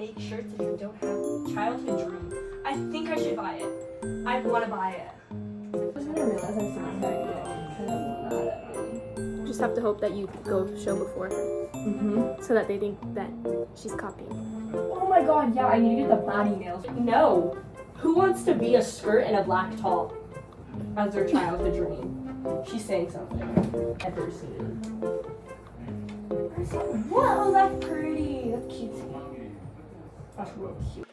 make shirts if you don't have childhood dream. I think I should buy it. I want to buy it. I just realized I still haven't had it yet. Kind of not that really. Just have to hope that you go show before her. So that they think that she's copying. Oh my god, yeah, I need to get the body nails. No. Who wants to be a skirt and a black top as their childhood dream? She's saying something. Ever seen. Whoa, that's pretty. That's cutesy. That's real cute.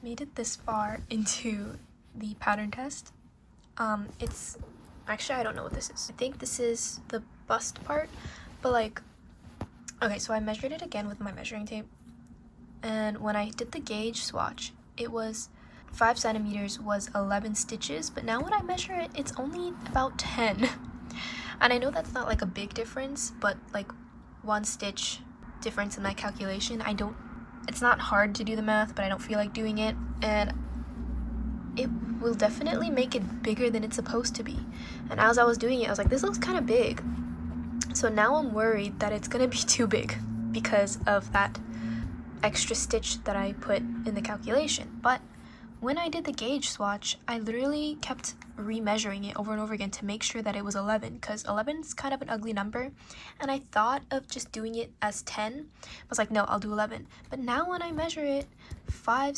Made it this far into the pattern test. It's actually, I don't know what this is. I think this is the bust part, but like, okay, so I measured it again with my measuring tape, and when I did the gauge swatch, it was 5 centimeters was 11 stitches, but now when I measure it, it's only about 10. And I know that's not like a big difference, but like 1 stitch difference in my calculation, it's not hard to do the math, but I don't feel like doing it, and it will definitely make it bigger than it's supposed to be. And as I was doing it, I was like, this looks kind of big. So now I'm worried that it's gonna be too big because of that extra stitch that I put in the calculation. But when I did the gauge swatch, I literally kept remeasuring it over and over again to make sure that it was 11, because 11 is kind of an ugly number, and I thought of just doing it as 10. I was like, no, I'll do 11. But now when I measure it, 5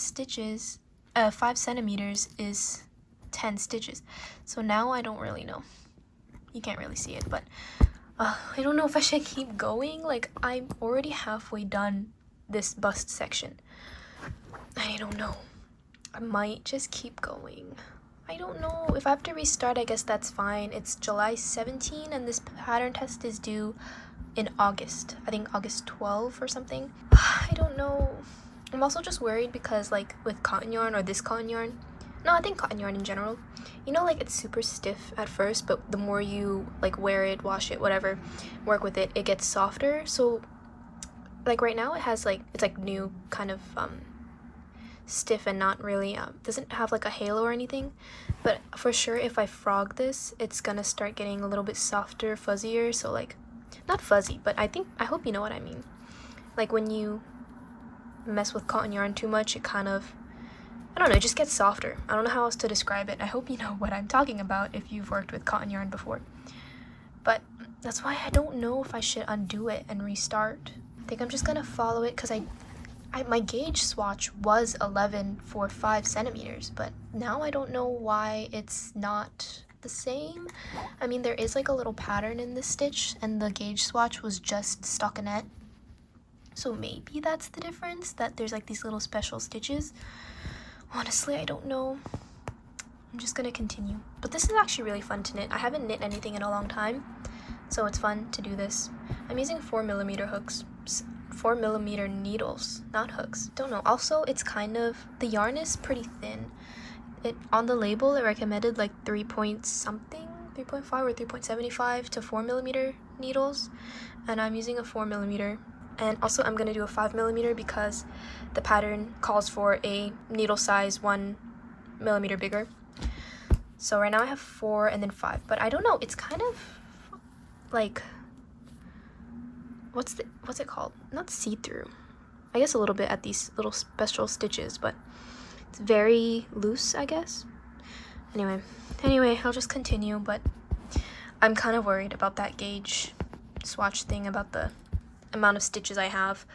centimeters is 10 stitches. So now I don't really know. You can't really see it, but I don't know if I should keep going. Like, I'm already halfway done this bust section. I don't know. I might just keep going. I don't know. If I have to restart, I guess that's fine. It's July 17 and this pattern test is due in August. I think August 12 or something. I don't know. I'm also just worried because like with cotton yarn or this cotton yarn, No, I think cotton yarn in general. You know, like, it's super stiff at first, but the more you, like, wear it, wash it, whatever, work with it, it gets softer. So, like, right now it has, like, it's, like, new kind of, stiff and not really, doesn't have, like, a halo or anything. But for sure, if I frog this, it's gonna start getting a little bit softer, fuzzier. So, like, not fuzzy, but I hope you know what I mean. Like, when you mess with cotton yarn too much, it kind of, I don't know, it just gets softer. I don't know how else to describe it. I hope you know what I'm talking about if you've worked with cotton yarn before. But that's why I don't know if I should undo it and restart. I think I'm just gonna follow it because my gauge swatch was 11 for 5 centimeters, but now I don't know why it's not the same. I mean, there is like a little pattern in this stitch and the gauge swatch was just stockinette. So maybe that's the difference, that there's like these little special stitches. Honestly, I don't know. I'm just gonna continue. But this is actually really fun to knit. I haven't knit anything in a long time, so it's fun to do this. I'm using 4mm hooks, 4mm needles, not hooks. Don't know. Also, it's kind of, the yarn is pretty thin. It on the label, it recommended like 3 point something, 3.5 or 3.75 to 4mm needles, and I'm using a 4mm. And also I'm gonna do a 5mm because the pattern calls for a needle size 1mm bigger. So right now I have 4 and then 5, but I don't know, it's kind of like, what's it called? Not see-through. I guess a little bit at these little special stitches, but it's very loose, I guess. Anyway, I'll just continue, but I'm kind of worried about that gauge swatch thing, about the amount of stitches I have.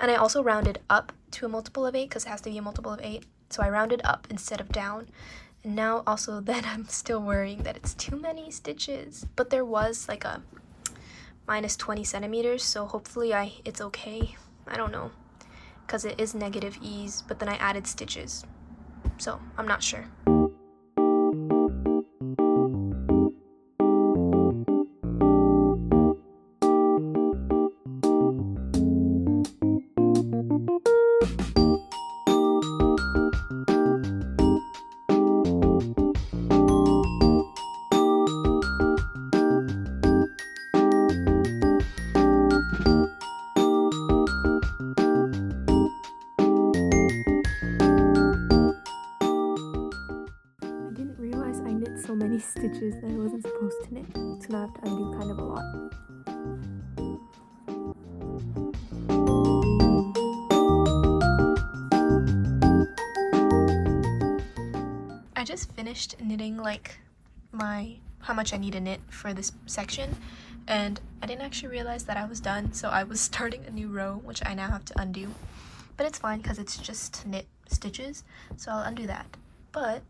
And I also rounded up to a multiple of 8 because it has to be a multiple of 8. So I rounded up instead of down. And now also then I'm still worrying that it's too many stitches. But there was like a minus 20 centimeters, so hopefully it's okay. I don't know, because it is negative ease, but then I added stitches. So I'm not sure. So many stitches that I wasn't supposed to knit, so now I have to undo kind of a lot. I just finished knitting like how much I need to knit for this section, and I didn't actually realize that I was done, so I was starting a new row, which I now have to undo. But it's fine because it's just knit stitches, so I'll undo that. But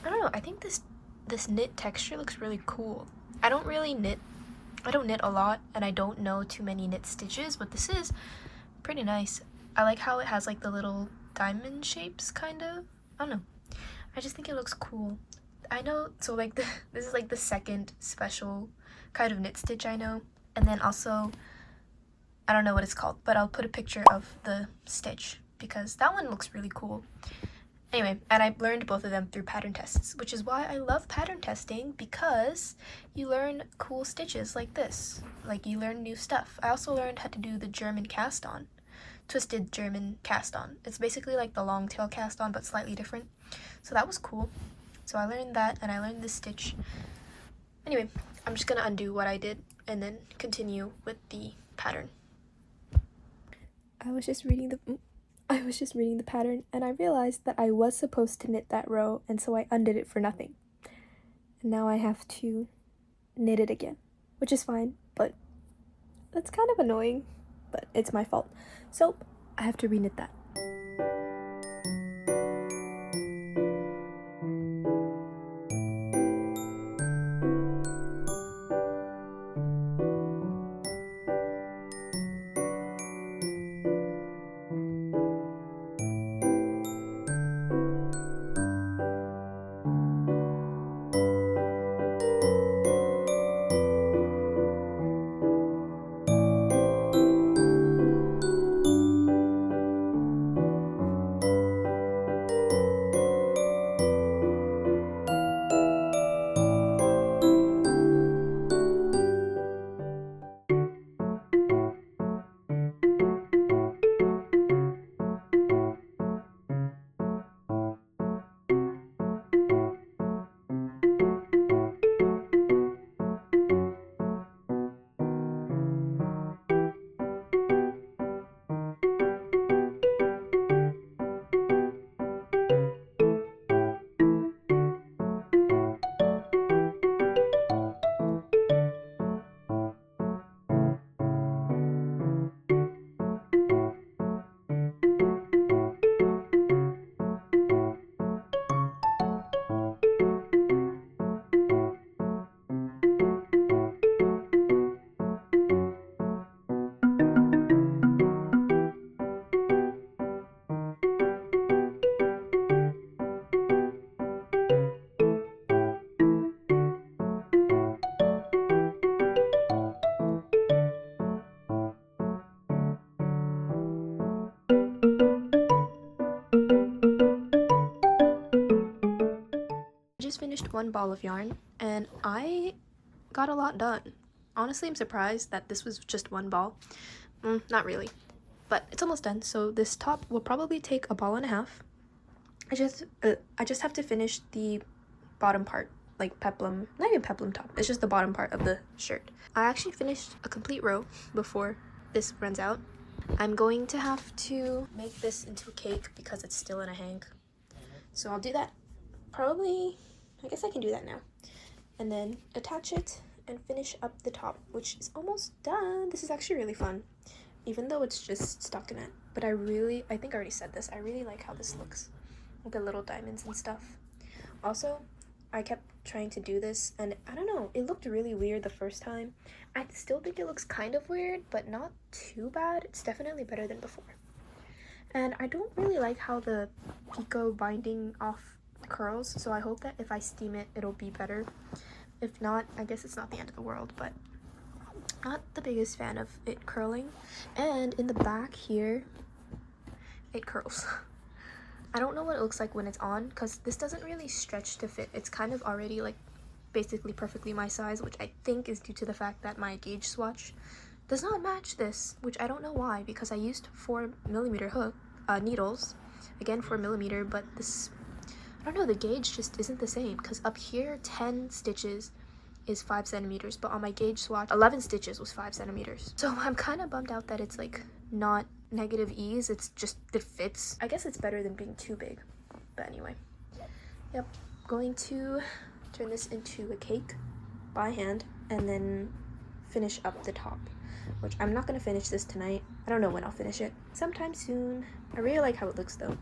I don't know, I think this knit texture looks really cool. I don't knit a lot, and I don't know too many knit stitches, but this is pretty nice. I like how it has like the little diamond shapes, kind of. I don't know. I just think it looks cool. I know, so like this is like the second special kind of knit stitch I know. And then also, I don't know what it's called, but I'll put a picture of the stitch because that one looks really cool. Anyway, and I learned both of them through pattern tests, which is why I love pattern testing, because you learn cool stitches like this. Like, you learn new stuff. I also learned how to do the German cast on, twisted German cast on. It's basically like the long tail cast on, but slightly different. So that was cool. So I learned that, and I learned this stitch. Anyway, I'm just gonna undo what I did and then continue with the pattern. I was just reading the pattern, and I realized that I was supposed to knit that row, and so I undid it for nothing. And now I have to knit it again, which is fine, but that's kind of annoying, but it's my fault. So I have to reknit that. one ball of yarn, and I got a lot done. Honestly, I'm surprised that this was just one ball. Not really, but it's almost done. So this top will probably take a ball and a half. I just have to finish the bottom part, like peplum, not even peplum top, it's just the bottom part of the shirt. I actually finished a complete row before this runs out. I'm going to have to make this into a cake because it's still in a hang. So I'll do that probably, I guess I can do that now. And then attach it and finish up the top, which is almost done. This is actually really fun, even though it's just stockinette. But I think I already said this, I really like how this looks. The little diamonds and stuff. Also, I kept trying to do this and I don't know, it looked really weird the first time. I still think it looks kind of weird, but not too bad. It's definitely better than before. And I don't really like how the Pico binding off curls, so I hope that if I steam it, it'll be better. If not, I guess it's not the end of the world, but not the biggest fan of it curling. And in the back here, it curls. I don't know what it looks like when it's on because this doesn't really stretch to fit. It's kind of already like basically perfectly my size, which I think is due to the fact that my gauge swatch does not match this, which I don't know why, because I used 4mm needles, again 4mm, but this, I don't know, the gauge just isn't the same because up here 10 stitches is 5 centimeters, but on my gauge swatch 11 stitches was 5 centimeters. So I'm kind of bummed out that it's like not negative ease, it's just it fits. I guess it's better than being too big, but anyway. Yep, going to turn this into a cake by hand and then finish up the top, which I'm not gonna finish this tonight. I don't know when I'll finish it, sometime soon. I really like how it looks though.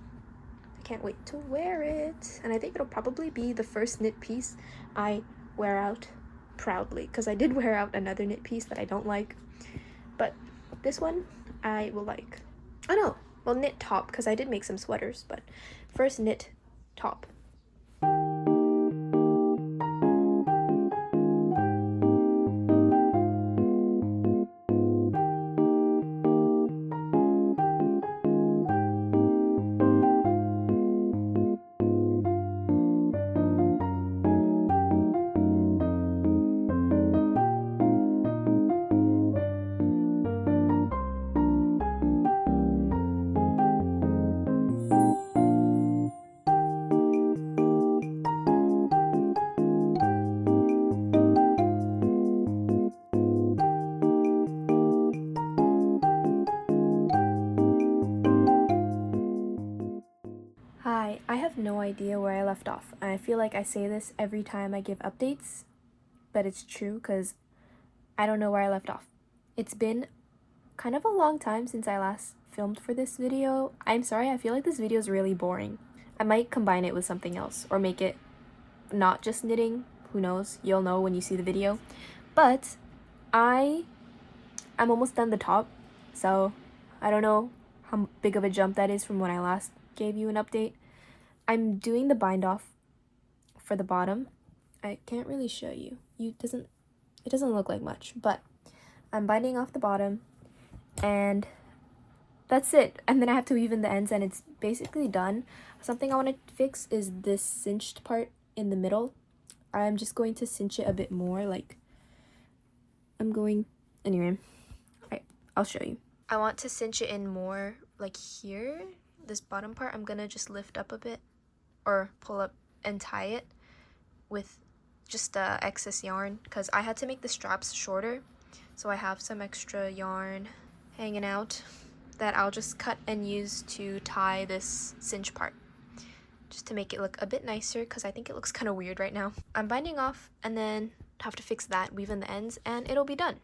I can't wait to wear it, and I think it'll probably be the first knit piece I wear out proudly, because I did wear out another knit piece that I don't like, but this one I will like. Oh no, well, knit top, because I did make some sweaters, but first knit top. Hi, I have no idea where I left off. I feel like I say this every time I give updates, but it's true because I don't know where I left off. It's been kind of a long time since I last filmed for this video. I'm sorry, I feel like this video is really boring. I might combine it with something else or make it not just knitting. Who knows? You'll know when you see the video. But I'm almost done the top, so I don't know how big of a jump that is from when I last gave you an update. I'm doing the bind off for the bottom. I can't really show you. It doesn't look like much, but I'm binding off the bottom and that's it. And then I have to weave in the ends and it's basically done. Something I want to fix is this cinched part in the middle. I'm just going to cinch it a bit more, like anyway, I'll show you. I want to cinch it in more like here. This bottom part I'm gonna just lift up a bit or pull up and tie it with just excess yarn because I had to make the straps shorter, so I have some extra yarn hanging out that I'll just cut and use to tie this cinch part just to make it look a bit nicer because I think it looks kind of weird right now. I'm binding off and then have to fix that, weave in the ends, and it'll be done.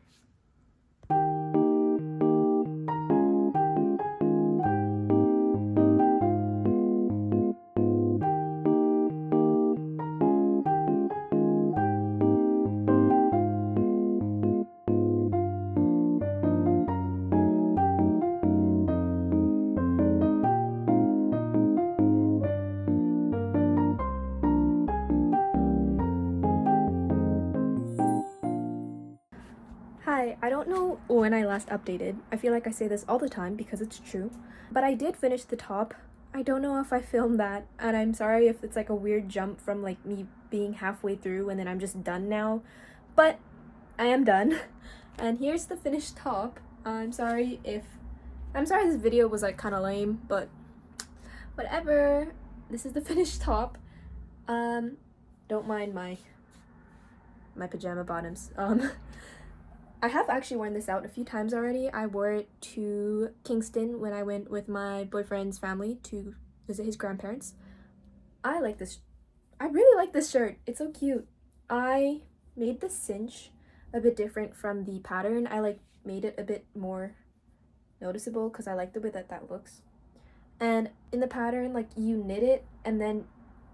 Hi, I don't know when I last updated. I feel like I say this all the time because it's true, but I did finish the top. I don't know if I filmed that, and I'm sorry if it's like a weird jump from like me being halfway through and then I'm just done now, but I am done. And here's the finished top. I'm sorry this video was like kind of lame, but whatever. This is the finished top. Don't mind my pajama bottoms. I have actually worn this out a few times already. I wore it to Kingston when I went with my boyfriend's family to visit his grandparents. I like this. I really like this shirt. It's so cute. I made the cinch a bit different from the pattern. I like made it a bit more noticeable because I like the way that looks. And in the pattern, like, you knit it, and then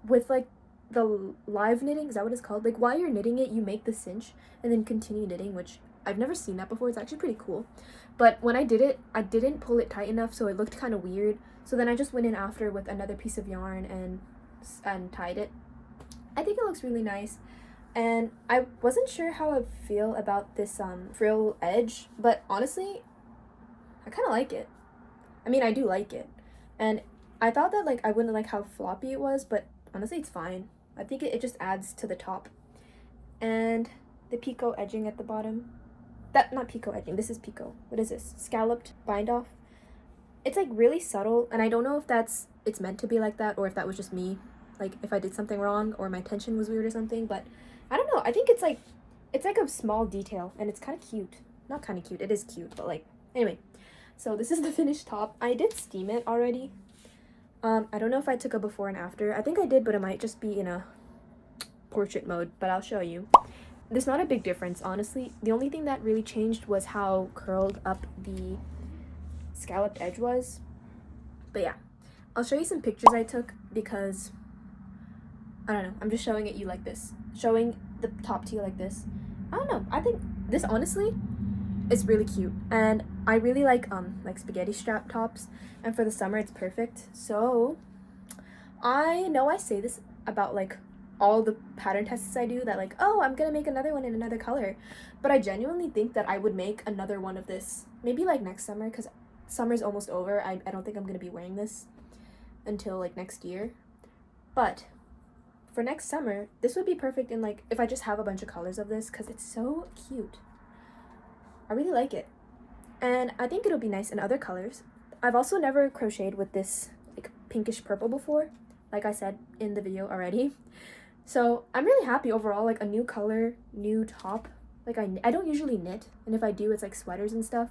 with like the live knitting, is that what it's called? Like, while you're knitting it, you make the cinch and then continue knitting, which I've never seen that before. It's actually pretty cool. But when I did it, I didn't pull it tight enough, so it looked kind of weird. So then I just went in after with another piece of yarn and tied it. I think it looks really nice. And I wasn't sure how I feel about this frill edge, but honestly, I kind of like it. I mean, I do like it. And I thought that like I wouldn't like how floppy it was, but honestly it's fine. I think it just adds to the top. And the picot edging at the bottom. Not picot edging, this is picot. What is this? Scalloped bind off. It's like really subtle, and I don't know if it's meant to be like that or if that was just me. Like if I did something wrong or my tension was weird or something, but I don't know. I think it's like a small detail and it's kind of cute. Not kind of cute, it is cute, but like, anyway. So this is the finished top. I did steam it already. I don't know if I took a before and after. I think I did, but it might just be in a portrait mode, but I'll show you. There's not a big difference, honestly. The only thing that really changed was how curled up the scalloped edge was. But yeah, I'll show you some pictures I took because, I don't know, I'm just showing it you like this. Showing the top to you like this. I don't know, I think this honestly is really cute. And I really like spaghetti strap tops, and for the summer it's perfect. So I know I say this about like all the pattern tests I do, that like, oh, I'm gonna make another one in another color, but I genuinely think that I would make another one of this maybe like next summer, because summer's almost over. I don't think I'm gonna be wearing this until like next year, but for next summer this would be perfect in like if I just have a bunch of colors of this, because it's so cute. I really like it, and I think it'll be nice in other colors. I've also never crocheted with this like pinkish purple before, like I said in the video already. So I'm really happy overall, like a new color, new top. Like I don't usually knit, and if I do, it's like sweaters and stuff.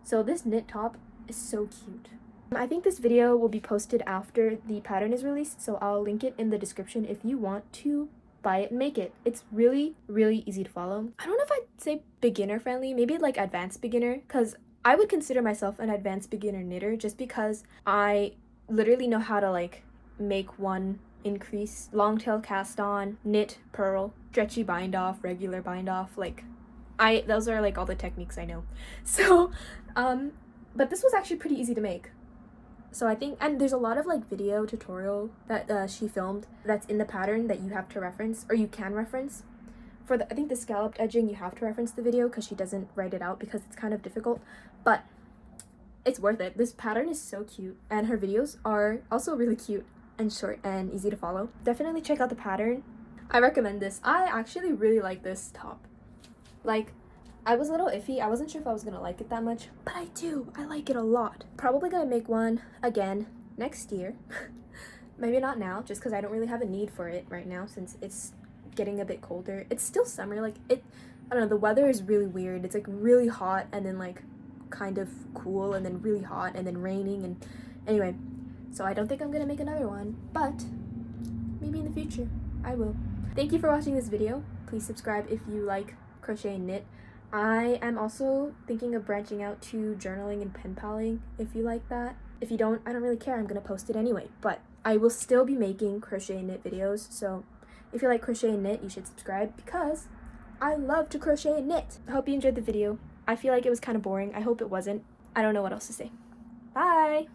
So this knit top is so cute. I think this video will be posted after the pattern is released, so I'll link it in the description if you want to buy it and make it. It's really, really easy to follow. I don't know if I'd say beginner friendly, maybe like advanced beginner, because I would consider myself an advanced beginner knitter just because I literally know how to like make one increase, long tail cast on, knit, purl, stretchy bind off, regular bind off, like those are like all the techniques I know. So but this was actually pretty easy to make. So I think, and there's a lot of like video tutorial that she filmed that's in the pattern that you have to reference, or you can reference. For I think the scalloped edging, you have to reference the video because she doesn't write it out because it's kind of difficult, but it's worth it. This pattern is so cute, and her videos are also really cute and short and easy to follow. Definitely check out the pattern. I recommend this. I actually really like this top. Like, I was a little iffy. I wasn't sure if I was gonna like it that much, but I do. I like it a lot. Probably gonna make one again next year. Maybe not now, just because I don't really have a need for it right now since it's getting a bit colder. It's still summer. Like, I don't know, the weather is really weird. It's like really hot and then like kind of cool and then really hot and then raining, and anyway, so I don't think I'm gonna make another one, but maybe in the future I will. Thank you for watching this video. Please subscribe if you like crochet and knit. I am also thinking of branching out to journaling and pen paling if you like that. If you don't, I don't really care. I'm gonna post it anyway, but I will still be making crochet and knit videos, so if you like crochet and knit, you should subscribe because I love to crochet and knit. I hope you enjoyed the video. I feel like it was kind of boring. I hope it wasn't. I don't know what else to say. Bye!